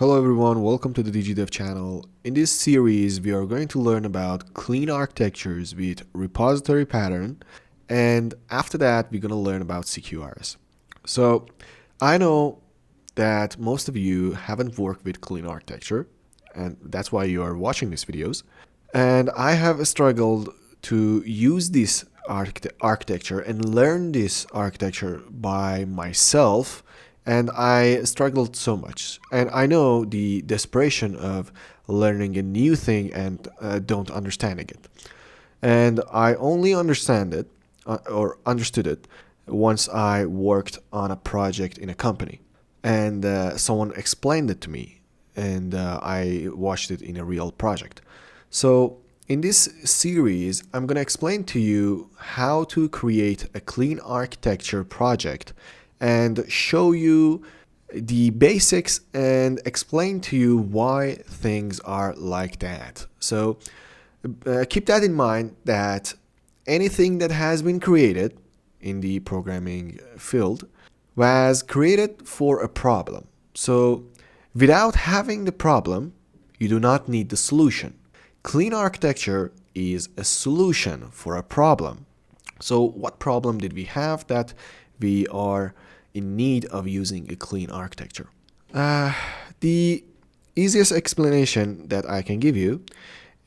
Hello everyone, welcome to the Digidev channel. In this series, we are going to learn about clean architectures with repository pattern, and after that, we're going to learn about CQRS. So, I know that most of you haven't worked with clean architecture, and that's why you are watching these videos. And I have struggled to use this architecture and learn this architecture by myself, and I struggled so much. And I know the desperation of learning a new thing and don't understanding it. And I only understand it or understood it once I worked on a project in a company, and someone explained it to me, and I watched it in a real project. So in this series, I'm going to explain to you how to create a clean architecture project and show you the basics and explain to you why things are like that. So keep that in mind, that anything that has been created in the programming field was created for a problem. So without having the problem, you do not need the solution. Clean architecture is a solution for a problem. So what problem did we have that we are in need of using a clean architecture? The easiest explanation that I can give you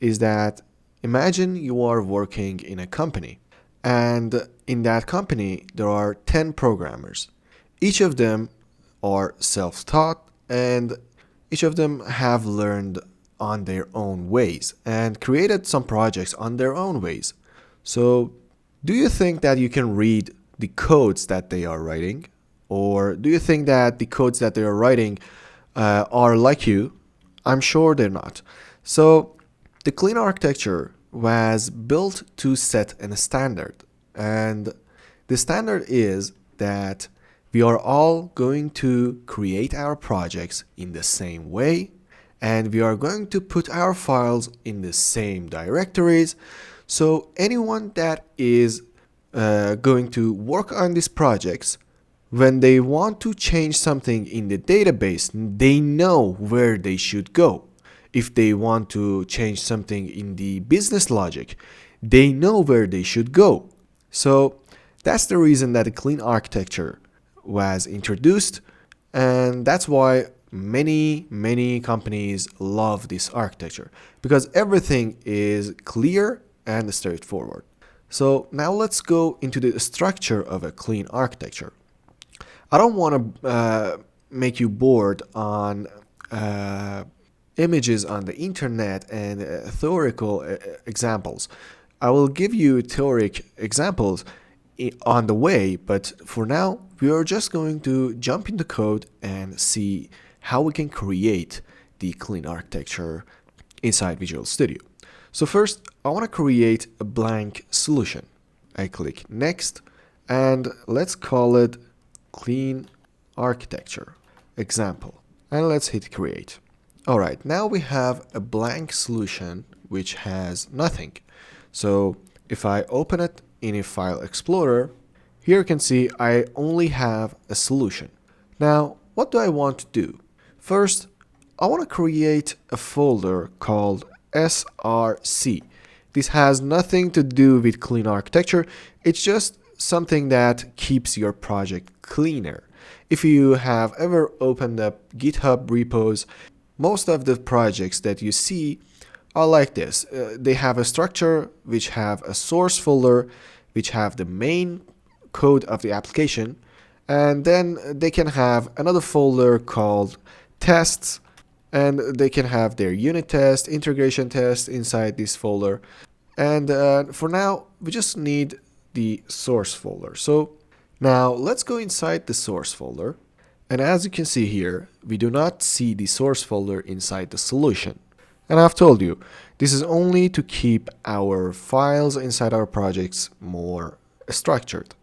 is that imagine you are working in a company, and in that company there are 10 programmers. Each of them are self-taught, and each of them have learned on their own ways and created some projects on their own ways. So do you think that you can read the codes that they are writing? Or do you think that the codes that they are writing are like you? I'm sure they're not. So the clean architecture was built to set a standard. And the standard is that we are all going to create our projects in the same way, and we are going to put our files in the same directories. So anyone that is going to work on these projects, when they want to change something in the database, they know where they should go. If they want to change something in the business logic, they know where they should go. So that's the reason that a clean architecture was introduced, and that's why many companies love this architecture, because everything is clear and straightforward. So now let's go into the structure of a clean architecture. I don't want to make you bored on images on the internet and theoretical examples. I will give you theoretical examples on the way, but for now we are just going to jump into code and see how we can create the clean architecture inside Visual Studio. So first, I want to create a blank solution. I click Next, and let's call it Clean Architecture Example, and let's hit Create. Alright, now we have a blank solution which has nothing. So if I open it in a file explorer, here you can see I only have a solution. Now, what do I want to do? First, I want to create a folder called SRC. This has nothing to do with clean architecture. It's just something that keeps your project cleaner. If you have ever opened up GitHub repos, most of the projects that you see are like this. They have a structure which have a source folder, which have the main code of the application, and then they can have another folder called tests, and they can have their unit test, integration test inside this folder. And for now, we just need the source folder. So now let's go inside the source folder. And as you can see here, we do not see the source folder inside the solution. And I've told you, this is only to keep our files inside our projects more structured.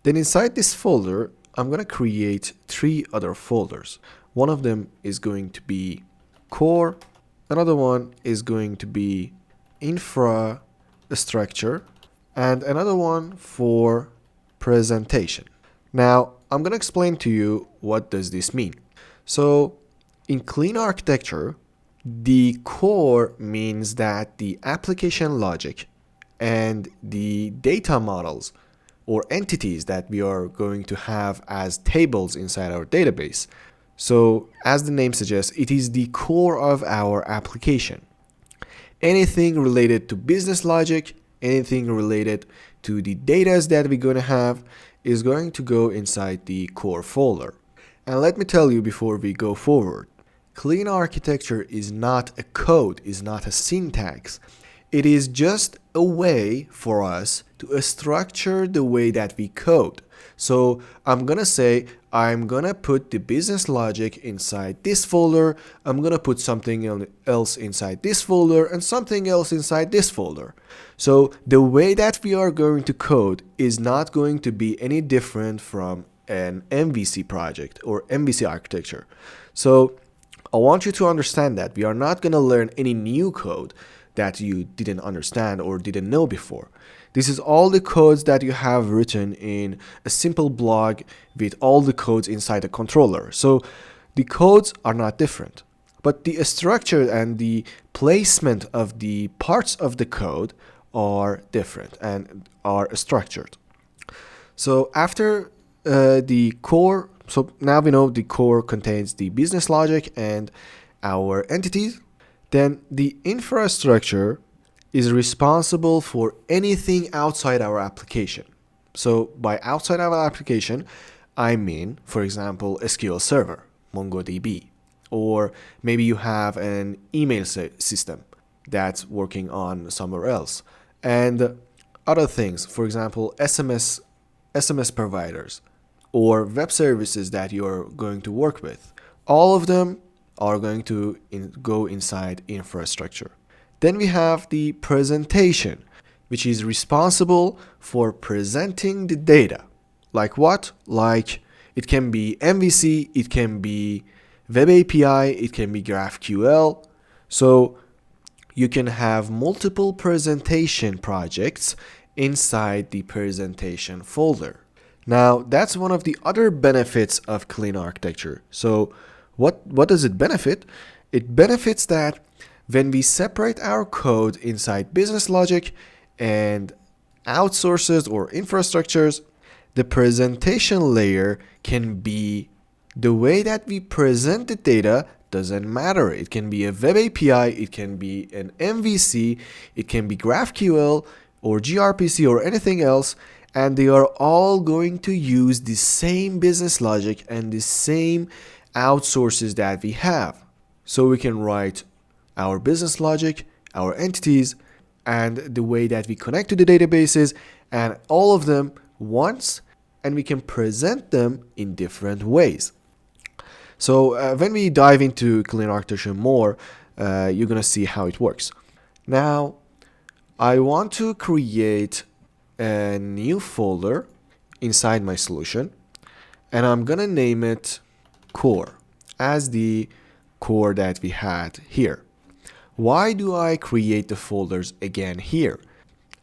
Then inside this folder, I'm going to create 3 other folders. One of them is going to be core, another one is going to be infrastructure, and another one for presentation. Now, I'm going to explain to you what does this mean. So In clean architecture, the core means that the application logic and the data models or entities that we are going to have as tables inside our database. So, as the name suggests, it is the core of our application. Anything related to business logic, anything related to the data that we're going to have is going to go inside the core folder. And let me tell you before we go forward, clean architecture is not a code, is not a syntax. It is just a way for us to structure the way that we code. So I'm gonna say I'm gonna put the business logic inside this folder, I'm gonna put something else inside this folder, and something else inside this folder. So the way that we are going to code is not going to be any different from an MVC project or MVC architecture. So I want you to understand that we are not gonna learn any new code that you didn't understand or didn't know before. This is all the codes that you have written in a simple blog with all the codes inside a controller. So the codes are not different, but the structure and the placement of the parts of the code are different and are structured. So after the core, so now we know the core contains the business logic and our entities. Then the infrastructure is responsible for anything outside our application. So by outside our application, I mean, for example, SQL Server, MongoDB, or maybe you have an email system that's working on somewhere else, and other things, for example, SMS providers, or web services that you're going to work with. All of them are going to go inside infrastructure. Then we have the presentation, which is responsible for presenting the data. Like what? Like it can be MVC, it can be Web API, it can be GraphQL. So you can have multiple presentation projects inside the presentation folder. Now, that's one of the other benefits of clean architecture. So what does it benefit? It benefits that when we separate our code inside business logic and outsources or infrastructures, the presentation layer can be the way that we present the data doesn't matter. It can be a web API, it can be an MVC, it can be GraphQL or gRPC or anything else, and they are all going to use the same business logic and the same outsources that we have. So we can write our business logic, our entities, and the way that we connect to the databases, and all of them once, and we can present them in different ways. So when we dive into clean architecture more, you're gonna see how it works. Now, I want to create a new folder inside my solution, and I'm gonna name it core as the core that we had here. Why do I create the folders again here?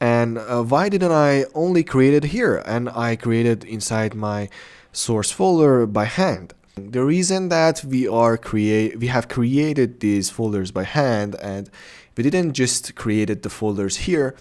And why didn't I only create it here and I created inside my source folder by hand? The reason that we have created these folders by hand and we didn't just created the folders here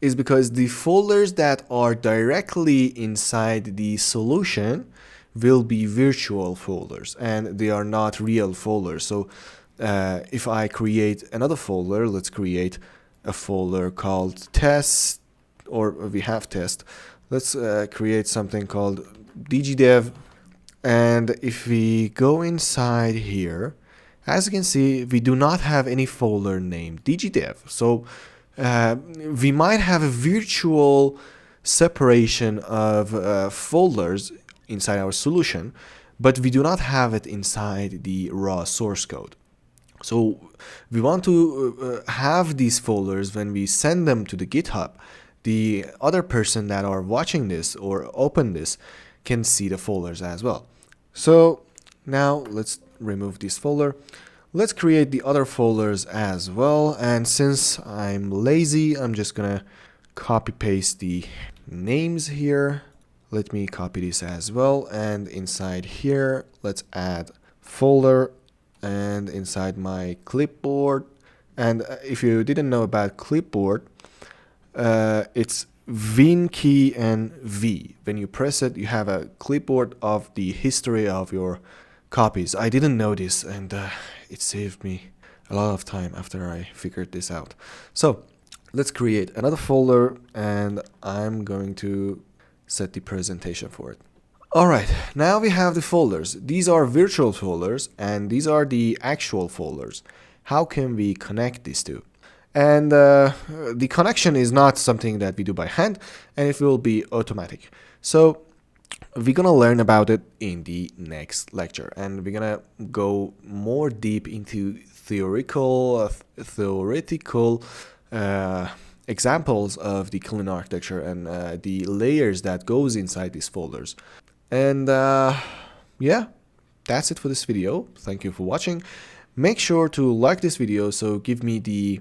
is because the folders that are directly inside the solution will be virtual folders and they are not real folders. So if I create another folder, let's create a folder called test, or we have test. Let's create something called Digidev. And if we go inside here, as you can see, we do not have any folder named Digidev. So we might have a virtual separation of folders inside our solution, but we do not have it inside the raw source code. So we want to have these folders when we send them to the GitHub. The other person that are watching this or open this can see the folders as well. So now let's remove this folder. Let's create the other folders as well. And since I'm lazy, I'm just gonna copy paste the names here. Let me copy this as well. And inside here, let's add folder and inside my clipboard. And if you didn't know about clipboard, it's Win key and V. When you press it, you have a clipboard of the history of your copies. I didn't know this, and it saved me a lot of time after I figured this out. So let's create another folder, and I'm going to set the presentation for it. Alright, now we have the folders. These are virtual folders, and these are the actual folders. How can we connect these two? And the connection is not something that we do by hand, and it will be automatic. So we're gonna learn about it in the next lecture, and we're gonna go more deep into theoretical examples of the clean architecture and the layers that goes inside these folders. And yeah, that's it for this video. Thank you for watching. Make sure to like this video, so give me the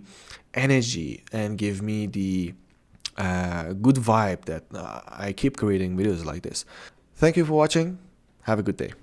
energy and give me the good vibe that I keep creating videos like this. Thank you for watching. Have a good day.